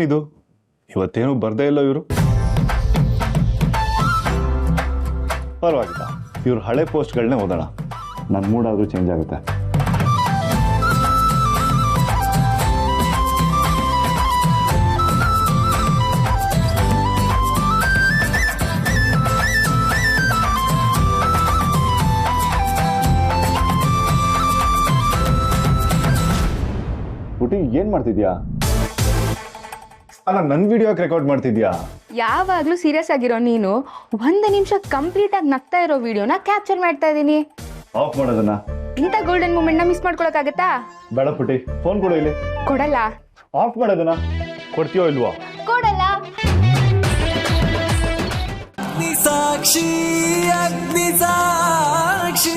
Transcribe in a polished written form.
ಏನಿದು ಇವತ್ತೇನು ಬರ್ದೇ ಇಲ್ಲ ಇವರು. ಪರವಾಗಿಲ್ಲ, ಇವ್ರ ಹಳೆ ಪೋಸ್ಟ್ಗಳನ್ನೇ ಓದೋಣ, ನನ್ನ ಮೂಡಾದರೂ ಚೇಂಜ್ ಆಗುತ್ತೆ. ಪುಟಿ ಏನ್ ಮಾಡ್ತಿದ್ಯಾ? ಅಲ್ಲ, ನನ್ನ ವಿಡಿಯೋಕ್ಕೆ ರೆಕಾರ್ಡ್ ಮಾಡ್ತಿದ್ಯಾ? ಯಾವಾಗ್ಲೂ ಸೀರಿಯಸ್ ಆಗಿರೋ ನೀನು 1 ನಿಮಿಷ ಕಂಪ್ಲೀಟ್ ಆಗಿ ನಗ್ತಾ ಇರೋ ವಿಡಿಯೋನ ಕ್ಯಾಪ್ಚರ್ ಮಾಡ್ತಾ ಇದೀನಿ. ಆಫ್ ಮಾಡೋದನ್ನ. ಇಂಥ ಗೋಲ್ಡನ್ ಮೂಮೆಂಟ್ ನ ಮಿಸ್ ಮಾಡ್ಕೊಳಕ್ಕಾಗತ್ತಾ? ಬೇಡ ಪುಟಿ, ಫೋನ್ ಕೊಡು ಇಲ್ಲಿ. ಕೊಡಲ್ಲ. ಆಫ್ ಮಾಡೋದನ್ನ. ಕೊಡ್ತೀಯೋ ಇಲ್ವೋ? ಕೊಡಲ್ಲ. ಸಾಕ್ಷಿ ಅಗ್ನಿ ಸಾಕ್ಷಿ